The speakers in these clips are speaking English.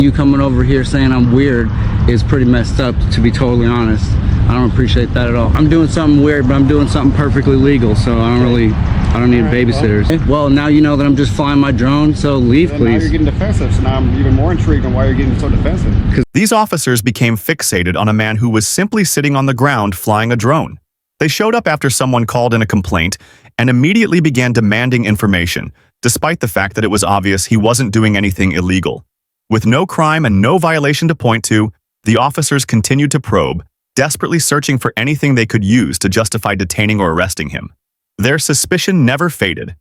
You coming over here saying I'm weird is pretty messed up, to be totally honest. I don't appreciate that at all. I'm doing something weird, but I'm doing something perfectly legal, so I don't need babysitters. Well, now you know that I'm just flying my drone, so leave, please. Now you're getting defensive, so now I'm even more intrigued on why you're getting so defensive. These officers became fixated on a man who was simply sitting on the ground flying a drone. They showed up after someone called in a complaint and immediately began demanding information, despite the fact that it was obvious he wasn't doing anything illegal. With no crime and no violation to point to, the officers continued to probe, desperately searching for anything they could use to justify detaining or arresting him. Their suspicion never faded.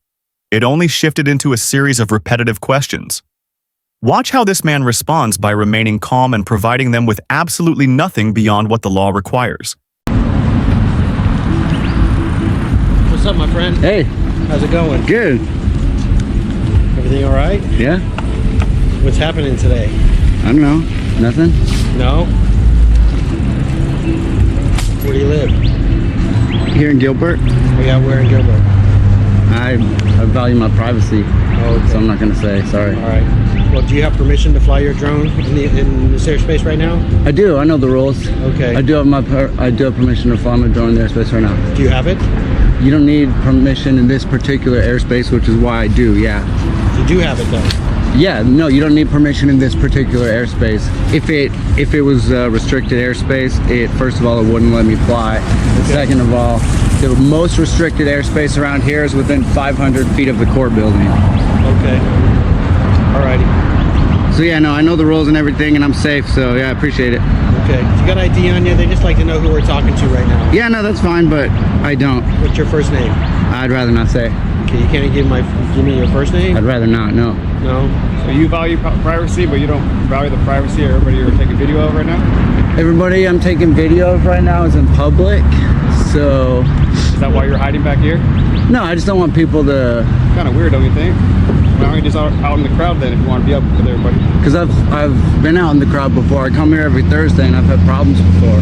It only shifted into a series of repetitive questions. Watch how this man responds by remaining calm and providing them with absolutely nothing beyond what the law requires. What's up, my friend? Hey. How's it going? Good. Everything all right? Yeah? What's happening today? I don't know. Nothing? No? Where do you live? Here in Gilbert. Oh, yeah, where in Gilbert? I value my privacy, Oh, okay. so I'm not going to say. Sorry. All right. Well, do you have permission to fly your drone in this airspace right now? I do. I know the rules. Okay. I do have permission to fly my drone in the airspace right now. Do you have it? You don't need permission in this particular airspace, which is why I do. Yeah. You do have it, though. Yeah, no, you don't need permission in this particular airspace. If it was restricted airspace, first of all, it wouldn't let me fly. Okay. Second of all, the most restricted airspace around here is within 500 feet of the court building. Okay. Alrighty. So yeah, no, I know the rules and everything, and I'm safe. So yeah, I appreciate it. Okay. You got ID on you? They just like to know who we're talking to right now. Yeah, no, that's fine, but I don't. What's your first name? I'd rather not say. Okay, you can't give me your first name? I'd rather not. No. No? So you value privacy, but you don't value the privacy of everybody you're taking video of right now? Everybody I'm taking video of right now is in public, so. Is that why you're hiding back here? No, I just don't want people to. Kind of weird, don't you think? Why aren't you just out in the crowd then if you want to be up with everybody? Because I've been out in the crowd before. I come here every Thursday and I've had problems before.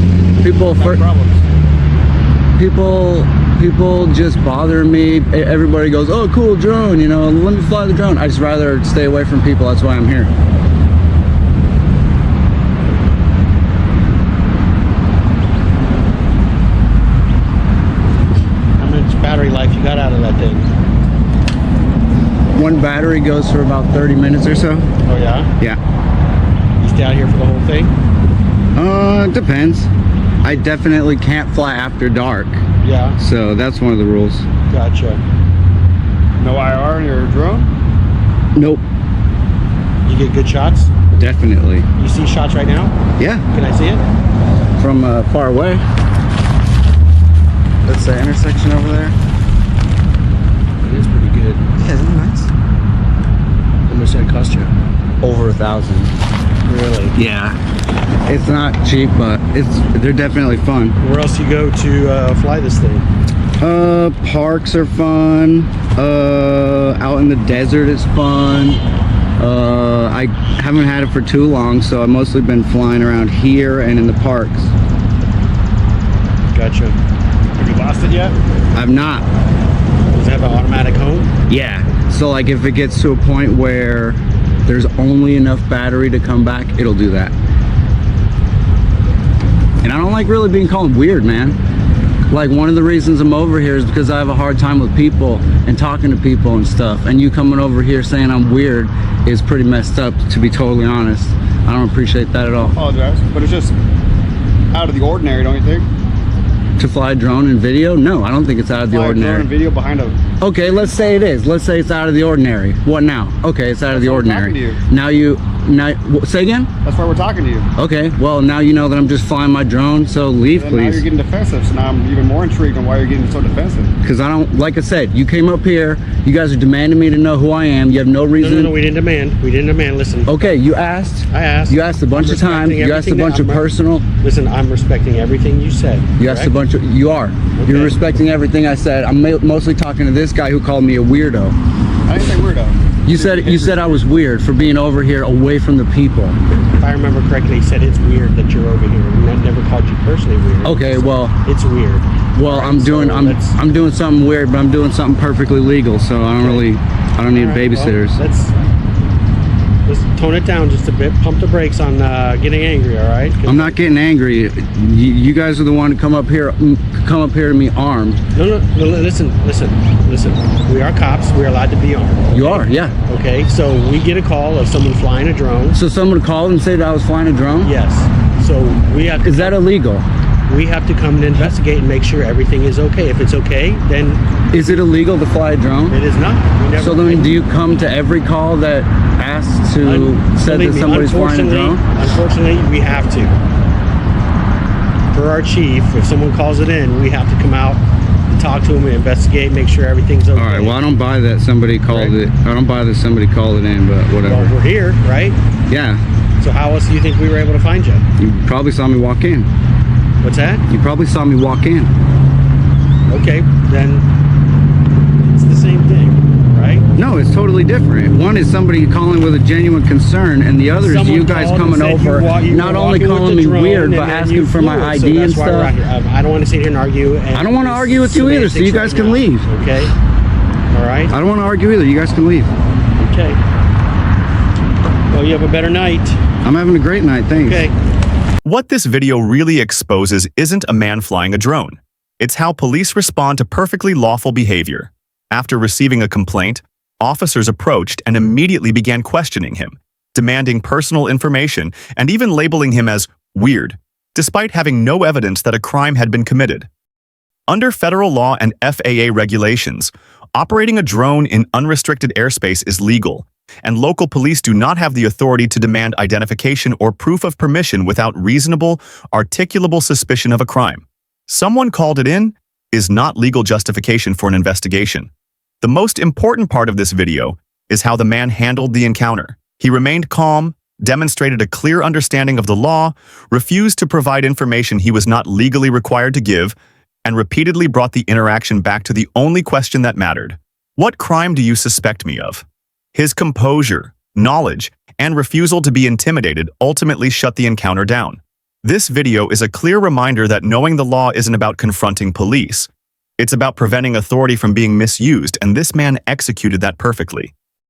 People just bother me. Everybody goes, oh, cool drone, you know, let me fly the drone. I just rather stay away from people. That's why I'm here. How much battery life you got out of that thing? One battery goes for about 30 minutes or so. Oh, yeah? Yeah. You stay out here for the whole thing? It depends. I definitely can't fly after dark. Yeah. So that's one of the rules. Gotcha. No IR on your drone? Nope. You get good shots? Definitely. You see shots right now? Yeah. Can I see it? From far away. That's the intersection over there. It is pretty good. Yeah, isn't it nice? How much did it cost you? Over 1,000. Really? Yeah. It's not cheap, but they're definitely fun. Where else you go to fly this thing? Parks are fun. Out in the desert is fun. I haven't had it for too long, so I've mostly been flying around here and in the parks. Gotcha. Have you lost it yet? I've not. Does it have an automatic home? Yeah. So like if it gets to a point where there's only enough battery to come back, it'll do that. And I don't like really being called weird, man. Like one of the reasons I'm over here is because I have a hard time with people and talking to people and stuff. And you coming over here saying I'm weird is pretty messed up, to be totally honest. I don't appreciate that at all. I apologize, but it's just out of the ordinary, don't you think? To fly a drone in video? No, I don't think it's out of the Fly a drone ordinary. in video behind a... Okay, let's say it is. Let's say it's out of the ordinary. What now? Okay, it's out of the That's why I'm ordinary. talking to you. Now, say again? That's why we're talking to you. Okay, well now you know that I'm just flying my drone, so leave, And now please. you're getting defensive, so now I'm even more intrigued on why you're getting so defensive. Because I don't, like I said, you came up here, you guys are demanding me to know who I am, you have no reason. No, we didn't demand. We didn't demand. Listen. Okay, you asked. I asked. You asked a bunch of times. You asked a bunch of personal. Listen, I'm respecting everything you said. You asked a bunch of. You are. Okay. You're respecting everything I said. I'm mostly talking to this guy who called me a weirdo. I didn't say weirdo. You said I was weird for being over here away from the people. If I remember correctly, he said it's weird that you're over here. And I never called you personally weird. Okay, So well. it's weird. Well, Right, I'm doing something weird, but I'm doing something perfectly legal, so I don't need All right, babysitters. Well, Let's tone it down just a bit. Pump the brakes on getting angry, all right? I'm not getting angry. You guys are the one to come up here to me armed. No, listen. We are cops. We're allowed to be armed. You are, yeah. Okay, so we get a call of someone flying a drone. So someone called and said I was flying a drone? Yes. So we have to... Is that illegal? We have to come and investigate and make sure everything is okay. If it's okay, then... Is it illegal to fly a drone? It is not. We never, so then do you come to every call that asks to say that somebody's flying a drone? Unfortunately, we have to. For our chief, if someone calls it in, we have to come out and talk to them and investigate, make sure everything's okay. All right, well, I don't buy that somebody called it. I don't buy that somebody called it in, but whatever. Well, we're here, right? Yeah. So how else do you think we were able to find you? You probably saw me walk in. What's that? You probably saw me walk in. Okay, then it's the same thing, right? No, it's totally different. One is somebody calling with a genuine concern, and the other is you guys coming over, not only calling me weird, but asking for my ID and stuff. I don't want to sit here and argue. I don't want to argue with you either, so you guys can leave. Okay? All right? I don't want to argue either. You guys can leave. Okay. Well, you have a better night. I'm having a great night. Thanks. Okay. What this video really exposes isn't a man flying a drone. It's how police respond to perfectly lawful behavior. After receiving a complaint, officers approached and immediately began questioning him, demanding personal information and even labeling him as weird, despite having no evidence that a crime had been committed. Under federal law and FAA regulations, operating a drone in unrestricted airspace is legal, and local police do not have the authority to demand identification or proof of permission without reasonable, articulable suspicion of a crime. Someone called it in is not legal justification for an investigation. The most important part of this video is how the man handled the encounter. He remained calm, demonstrated a clear understanding of the law, refused to provide information he was not legally required to give, and repeatedly brought the interaction back to the only question that mattered. What crime do you suspect me of? His composure, knowledge, and refusal to be intimidated ultimately shut the encounter down. This video is a clear reminder that knowing the law isn't about confronting police. It's about preventing authority from being misused, and this man executed that perfectly.